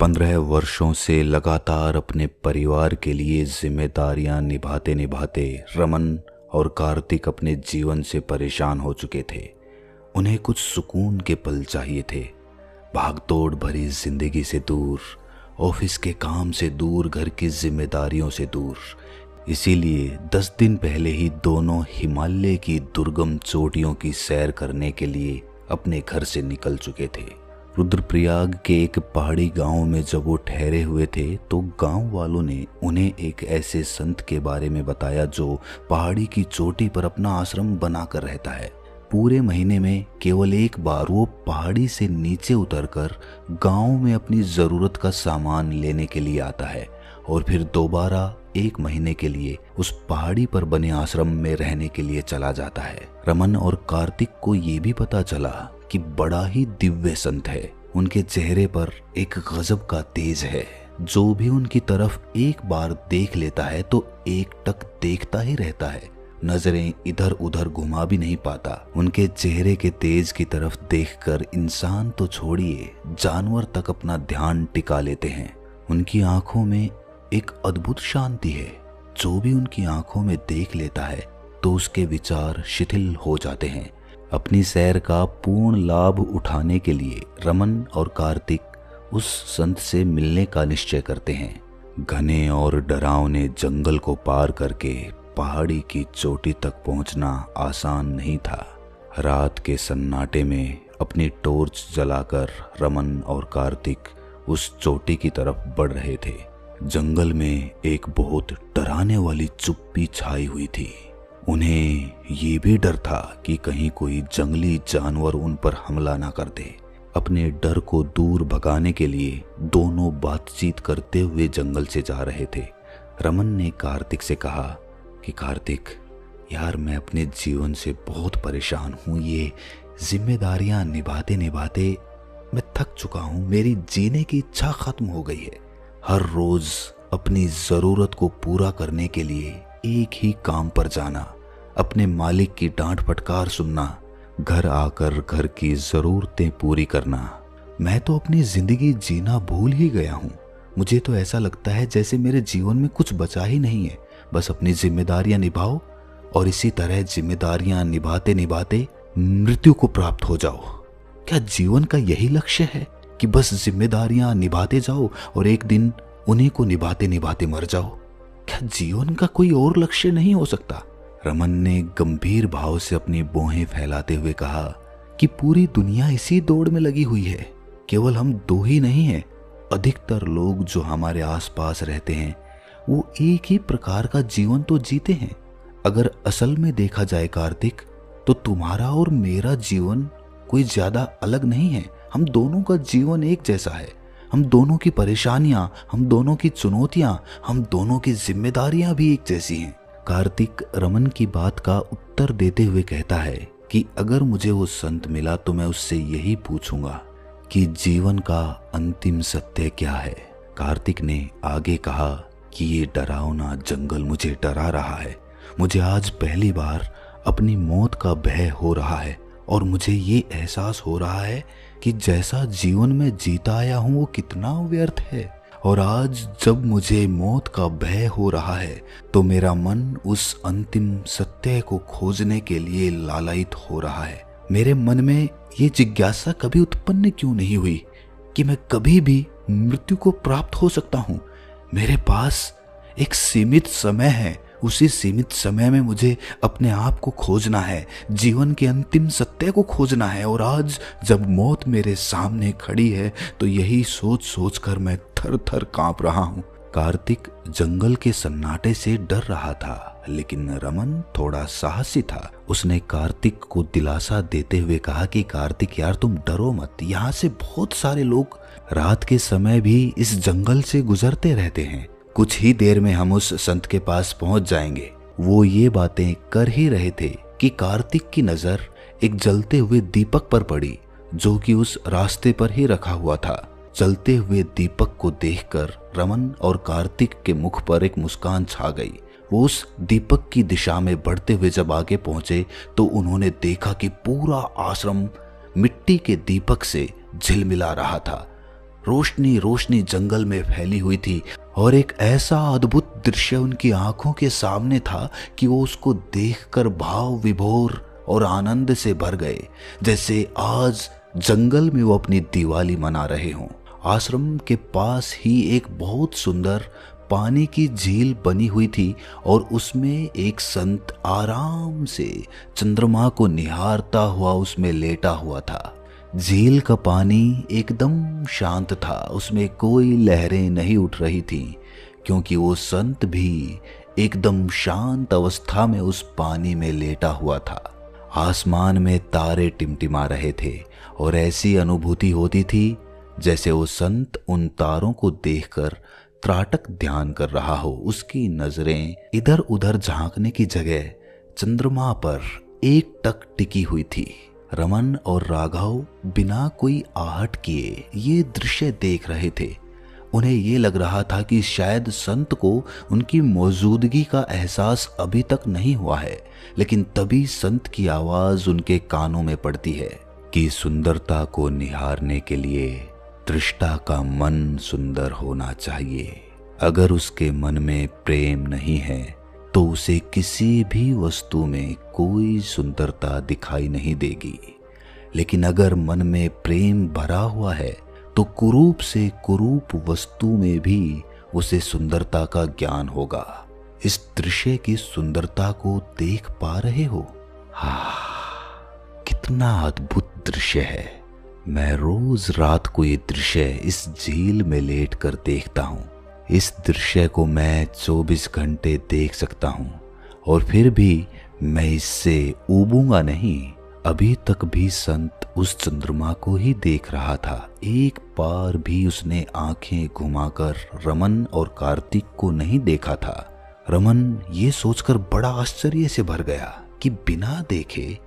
15 वर्षों से लगातार अपने परिवार के लिए जिम्मेदारियां निभाते निभाते रमन और कार्तिक अपने जीवन से परेशान हो चुके थे। उन्हें कुछ सुकून के पल चाहिए थे। भागदौड़ भरी जिंदगी से दूर, ऑफिस के काम से दूर, घर की जिम्मेदारियों से दूर। इसीलिए 10 दिन पहले ही दोनों हिमालय की दुर्गम चोटियों की सैर करने के लिए अपने घर से निकल चुके थे। रुद्रप्रयाग के एक पहाड़ी गांव में जब वो ठहरे हुए थे तो गांव वालों ने उन्हें एक ऐसे संत के बारे में बताया जो पहाड़ी की चोटी पर अपना आश्रम बनाकर रहता है। पूरे महीने में केवल एक बार वो पहाड़ी से नीचे उतरकर गांव में अपनी ज़रूरत का सामान लेने के लिए आता है और फिर दोबारा 1 महीने के लिए उस पहाड़ी पर बने आश्रम में रहने के लिए चला जाता है। रमन और कार्तिक को ये भी पता चला कि बड़ा ही दिव्य संत है। उनके चेहरे पर एक गजब का तेज है। जो भी उनकी तरफ एक बार देख लेता है तो एकटक देखता ही रहता है, नजरें इधर उधर घुमा भी नहीं पाता। उनके चेहरे के तेज की तरफ देखकर इंसान तो छोड़िए, जानवर तक अपना ध्यान टिका लेते हैं। उनकी आंखों में एक अद्भुत शांति है। जो भी उनकी आंखों में देख लेता है तो उसके विचार शिथिल हो जाते हैं। अपनी सैर का पूर्ण लाभ उठाने के लिए रमन और कार्तिक उस संत से मिलने का निश्चय करते हैं। घने और डरावने जंगल को पार करके पहाड़ी की चोटी तक पहुंचना आसान नहीं था। रात के सन्नाटे में अपनी टॉर्च जलाकर रमन और कार्तिक उस चोटी की तरफ बढ़ रहे थे। जंगल में एक बहुत डराने वाली चुप्पी छाई हुई थी। उन्हें ये भी डर था कि कहीं कोई जंगली जानवर उन पर हमला ना कर दे। अपने डर को दूर भगाने के लिए दोनों बातचीत करते हुए जंगल से जा रहे थे। रमन ने कार्तिक से कहा कि कार्तिक यार, मैं अपने जीवन से बहुत परेशान हूँ। ये जिम्मेदारियां निभाते निभाते मैं थक चुका हूँ। मेरी जीने की इच्छा खत्म हो गई है। हर रोज अपनी जरूरत को पूरा करने के लिए एक ही काम पर जाना, अपने मालिक की डांट फटकार सुनना, घर आकर घर की जरूरतें पूरी करना। मैं तो अपनी जिंदगी जीना भूल ही गया हूँ। मुझे तो ऐसा लगता है जैसे मेरे जीवन में कुछ बचा ही नहीं है। बस अपनी जिम्मेदारियां निभाओ और इसी तरह जिम्मेदारियां निभाते निभाते मृत्यु को प्राप्त हो जाओ। क्या जीवन का यही लक्ष्य है कि बस जिम्मेदारियां निभाते जाओ और एक दिन उन्हीं को निभाते निभाते मर जाओ? क्या जीवन का कोई और लक्ष्य नहीं हो सकता? रमन ने गंभीर भाव से अपनी भौहें फैलाते हुए कहा कि पूरी दुनिया इसी दौड़ में लगी हुई है। केवल हम 2 ही नहीं हैं। अधिकतर लोग जो हमारे आसपास रहते हैं वो एक ही प्रकार का जीवन तो जीते हैं। अगर असल में देखा जाए कार्तिक, तो तुम्हारा और मेरा जीवन कोई ज्यादा अलग नहीं है। हम दोनों का जीवन एक जैसा है। हम दोनों की परेशानियां, हम दोनों की चुनौतियां, हम दोनों की जिम्मेदारियां भी एक जैसी हैं। कार्तिक रमन की बात का उत्तर देते हुए कहता है कि अगर मुझे वो संत मिला तो मैं उससे यही पूछूंगा कि जीवन का अंतिम सत्य क्या है। कार्तिक ने आगे कहा कि ये डरावना जंगल मुझे डरा रहा है। मुझे आज पहली बार अपनी मौत का भय हो रहा है और मुझे ये एहसास हो रहा है कि जैसा जीवन में जीता आया हूँ वो कितना व्यर्थ है। और आज जब मुझे मौत का भय हो रहा है तो मेरा मन उस अंतिम सत्य को खोजने के लिए लालायित हो रहा है। मेरे मन में ये जिज्ञासा कभी उत्पन्न क्यों नहीं हुई कि मैं कभी भी मृत्यु को प्राप्त हो सकता हूँ। मेरे पास एक सीमित समय है। उसी सीमित समय में मुझे अपने आप को खोजना है, जीवन के अंतिम सत्य को खोजना है। और आज जब मौत मेरे सामने खड़ी है तो यही सोच सोच कर मैं थर थर कांप रहा हूँ। कार्तिक जंगल के सन्नाटे से डर रहा था, लेकिन रमन थोड़ा साहसी था। उसने कार्तिक को दिलासा देते हुए कहा कि कार्तिक यार, तुम डरो मत। यहाँ से बहुत सारे लोग रात के समय भी इस जंगल से गुजरते रहते हैं। कुछ ही देर में हम उस संत के पास पहुंच जाएंगे। वो ये बातें कर ही रहे थे कि कार्तिक की नजर एक जलते हुए दीपक पर पड़ी जो कि उस रास्ते पर ही रखा हुआ था। जलते हुए दीपक को देखकर रमन और कार्तिक के मुख पर एक मुस्कान छा गई। वो उस दीपक की दिशा में बढ़ते हुए जब आगे पहुंचे तो उन्होंने देखा कि पूरा आश्रम मिट्टी के दीपक से झिलमिला रहा था। रोशनी रोशनी जंगल में फैली हुई थी और एक ऐसा अद्भुत दृश्य उनकी आंखों के सामने था कि वो उसको देखकर भाव विभोर और आनंद से भर गए, जैसे आज जंगल में वो अपनी दिवाली मना रहे हों। आश्रम के पास ही एक बहुत सुंदर पानी की झील बनी हुई थी और उसमें एक संत आराम से चंद्रमा को निहारता हुआ उसमें लेटा हुआ था। झील का पानी एकदम शांत था, उसमें कोई लहरें नहीं उठ रही थी, क्योंकि वो संत भी एकदम शांत अवस्था में उस पानी में लेटा हुआ था। आसमान में तारे टिमटिमा रहे थे और ऐसी अनुभूति होती थी जैसे वो संत उन तारों को देखकर त्राटक ध्यान कर रहा हो। उसकी नजरें इधर उधर झांकने की जगह चंद्रमा पर एकटक टिकी हुई थी। रमन और राघव बिना कोई आहट किए ये दृश्य देख रहे थे। उन्हें ये लग रहा था कि शायद संत को उनकी मौजूदगी का एहसास अभी तक नहीं हुआ है, लेकिन तभी संत की आवाज उनके कानों में पड़ती है कि सुंदरता को निहारने के लिए दृष्टा का मन सुंदर होना चाहिए। अगर उसके मन में प्रेम नहीं है तो उसे किसी भी वस्तु में कोई सुंदरता दिखाई नहीं देगी, लेकिन अगर मन में प्रेम भरा हुआ है तो कुरूप से कुरूप वस्तु में भी उसे सुंदरता का ज्ञान होगा। इस दृश्य की सुंदरता को देख पा रहे हो? कितना अद्भुत दृश्य है। मैं रोज रात को ये दृश्य इस झील में लेट कर देखता हूँ। इस दृश्य को मैं 24 घंटे देख सकता हूँ और फिर भी मैं इससे ऊबूंगा नहीं। अभी तक भी संत उस चंद्रमा को ही देख रहा था। एक बार भी उसने आंखें घुमाकर रमन और कार्तिक को नहीं देखा था। रमन ये सोचकर बड़ा आश्चर्य से भर गया कि बिना देखे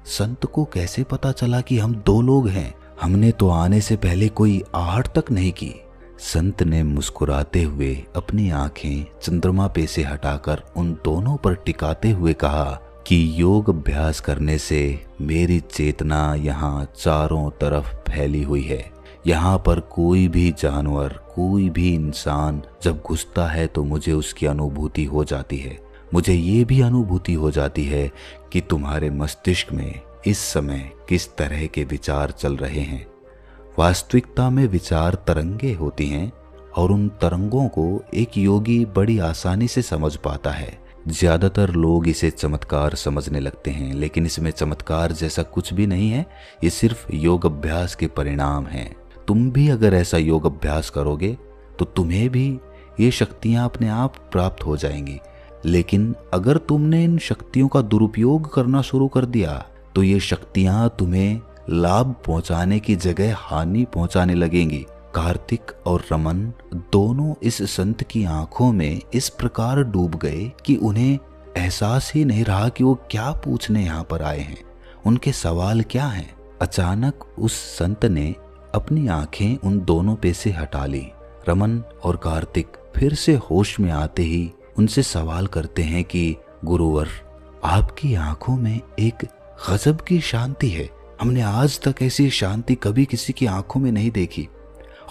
संत को कैसे पता चला कि हम दो लोग हैं। हमने तो आने से पहले कोई आहट तक नहीं की। संत ने मुस्कुराते हुए अपनी आंखें चंद्रमा पे से हटाकर उन दोनों पर टिकाते हुए कहा कि योग अभ्यास करने से मेरी चेतना यहाँ चारों तरफ फैली हुई है। यहाँ पर कोई भी जानवर, कोई भी इंसान जब घुसता है तो मुझे उसकी अनुभूति हो जाती है। मुझे ये भी अनुभूति हो जाती है कि तुम्हारे मस्तिष्क में इस समय किस तरह के विचार चल रहे हैं। वास्तविकता में विचार तरंगे होती हैं और उन तरंगों को एक योगी बड़ी आसानी से समझ पाता है। ज्यादातर लोग इसे चमत्कार समझने लगते हैं, लेकिन इसमें चमत्कार जैसा कुछ भी नहीं है। ये सिर्फ योग अभ्यास के परिणाम हैं। तुम भी अगर ऐसा योग अभ्यास करोगे तो तुम्हें भी ये शक्तियां अपने आप प्राप्त हो जाएंगी। लेकिन अगर तुमने इन शक्तियों का दुरुपयोग करना शुरू कर दिया तो ये शक्तियां तुम्हें लाभ पहुंचाने की जगह हानि पहुंचाने लगेंगी। कार्तिक और रमन दोनों इस संत की आंखों में इस प्रकार डूब गए कि उन्हें एहसास ही नहीं रहा कि वो क्या पूछने यहाँ पर आए हैं, उनके सवाल क्या हैं। अचानक उस संत ने अपनी आंखें उन दोनों पे से हटा ली। रमन और कार्तिक फिर से होश में आते ही उनसे सवाल करते हैं कि गुरुवर, आपकी आंखों में एक गजब की शांति है। हमने आज तक ऐसी शांति कभी किसी की आंखों में नहीं देखी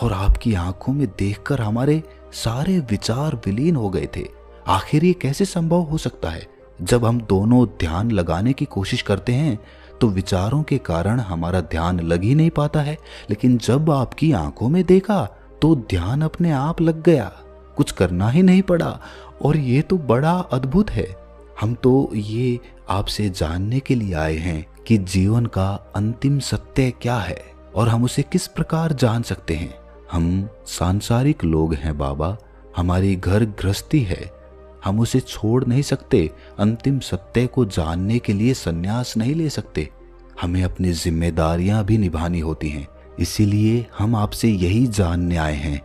और आपकी आंखों में देखकर हमारे सारे विचार विलीन हो गए थे। आखिर ये कैसे संभव हो सकता है? जब हम दोनों ध्यान लगाने की कोशिश करते हैं तो विचारों के कारण हमारा ध्यान लग ही नहीं पाता है, लेकिन जब आपकी आंखों में देखा तो ध्यान अपने आप लग गया, कुछ करना ही नहीं पड़ा। और ये तो बड़ा अद्भुत है। हम तो ये आपसे जानने के लिए आए हैं कि जीवन का अंतिम सत्य क्या है और हम उसे किस प्रकार जान सकते हैं। हम सांसारिक लोग हैं बाबा, हमारी घर गृहस्थी है, हम उसे छोड़ नहीं सकते। अंतिम सत्य को जानने के लिए संन्यास नहीं ले सकते, हमें अपनी जिम्मेदारियां भी निभानी होती हैं। इसीलिए हम आपसे यही जानने आए हैं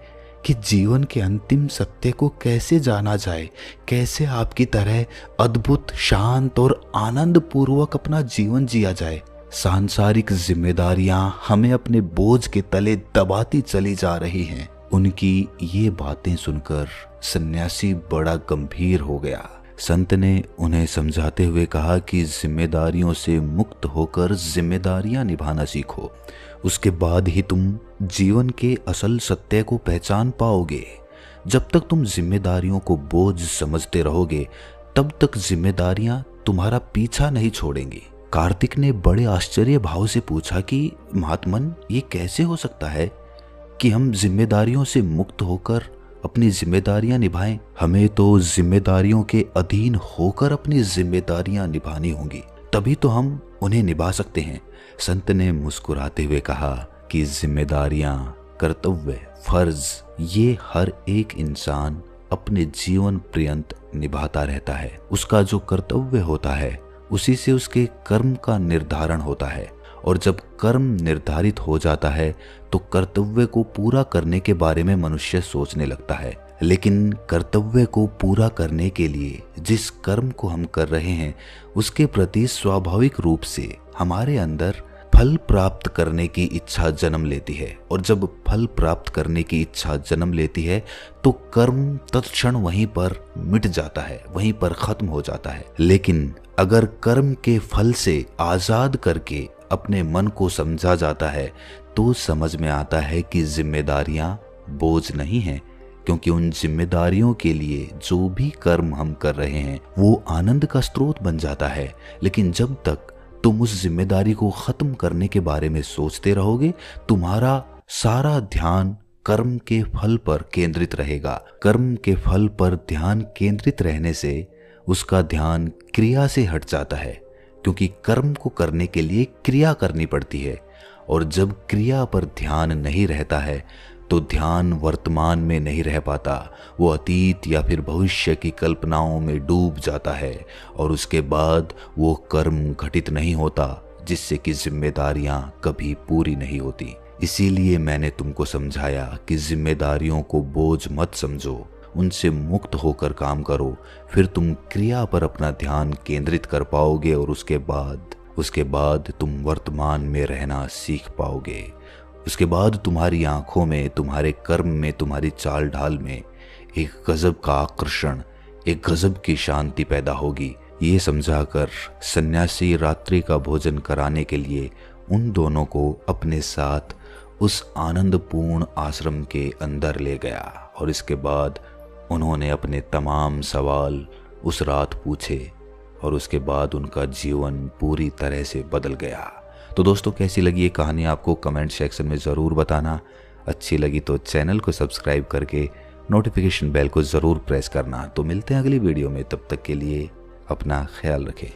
कि जीवन के अंतिम सत्य को कैसे जाना जाए, कैसे आपकी तरह अद्भुत, शांत और आनंद पूर्वक अपना जीवन जिया जाए। सांसारिक जिम्मेदारियां हमें अपने बोझ के तले दबाती चली जा रही हैं। उनकी ये बातें सुनकर सन्यासी बड़ा गंभीर हो गया। संत ने उन्हें समझाते हुए कहा कि जिम्मेदारियों से मुक्त होकर जिम्मेदारियां निभाना सीखो, उसके बाद ही तुम जीवन के असल सत्य को पहचान पाओगे। जब तक तुम जिम्मेदारियों को बोझ समझते रहोगे, तब तक जिम्मेदारियां तुम्हारा पीछा नहीं छोड़ेंगी। कार्तिक ने बड़े आश्चर्य भाव से पूछा कि महात्मन, ये कैसे हो सकता है कि हम जिम्मेदारियों से मुक्त होकर अपनी जिम्मेदारियां निभाएं? हमें तो जिम्मेदारियों के अधीन होकर अपनी जिम्मेदारियां निभानी होंगी, तभी तो हम उन्हें निभा सकते हैं। संत ने मुस्कुराते हुए कहा कि जिम्मेदारियां, कर्तव्य, फर्ज ये हर एक इंसान अपने जीवन पर्यंत निभाता रहता है। उसका जो कर्तव्य होता है उसी से उसके कर्म का निर्धारण होता है, और जब कर्म निर्धारित हो जाता है तो कर्तव्य को पूरा करने के बारे में मनुष्य सोचने लगता है। लेकिन कर्तव्य को पूरा करने के लिए जिस कर्म को हम कर रहे हैं उसके प्रति स्वाभाविक रूप से हमारे अंदर फल प्राप्त करने की इच्छा जन्म लेती है, और जब फल प्राप्त करने की इच्छा जन्म लेती है तो कर्म तत्क्षण वहीं पर मिट जाता है, वहीं पर खत्म हो जाता है। लेकिन अगर कर्म के फल से आजाद करके अपने मन को समझा जाता है तो समझ में आता है कि जिम्मेदारियां बोझ नहीं हैं, क्योंकि उन जिम्मेदारियों के लिए जो भी कर्म हम कर रहे हैं वो आनंद का स्रोत बन जाता है। लेकिन जब तक तुम उस जिम्मेदारी को खत्म करने के बारे में सोचते रहोगे, तुम्हारा सारा ध्यान कर्म के फल पर केंद्रित रहेगा। कर्म के फल पर ध्यान केंद्रित रहने से उसका ध्यान क्रिया से हट जाता है, क्योंकि कर्म को करने के लिए क्रिया करनी पड़ती है, और जब क्रिया पर ध्यान नहीं रहता है तो ध्यान वर्तमान में नहीं रह पाता, वो अतीत या फिर भविष्य की कल्पनाओं में डूब जाता है, और उसके बाद वो कर्म घटित नहीं होता जिससे कि जिम्मेदारियां कभी पूरी नहीं होती। इसीलिए मैंने तुमको समझाया कि जिम्मेदारियों को बोझ मत समझो, उनसे मुक्त होकर काम करो, फिर तुम क्रिया पर अपना ध्यान केंद्रित कर पाओगे, और उसके बाद तुम वर्तमान में रहना सीख पाओगे। उसके बाद तुम्हारी आंखों में, तुम्हारे कर्म में, तुम्हारी चाल ढाल में एक गजब का आकर्षण, एक गजब की शांति पैदा होगी। ये समझाकर सन्यासी रात्रि का भोजन कराने के लिए उन दोनों को अपने साथ उस आनंदपूर्ण आश्रम के अंदर ले गया, और इसके बाद उन्होंने अपने तमाम सवाल उस रात पूछे, और उसके बाद उनका जीवन पूरी तरह से बदल गया। तो दोस्तों, कैसी लगी ये कहानी आपको कमेंट सेक्शन में ज़रूर बताना। अच्छी लगी तो चैनल को सब्सक्राइब करके नोटिफिकेशन बेल को ज़रूर प्रेस करना। तो मिलते हैं अगली वीडियो में, तब तक के लिए अपना ख्याल रखें।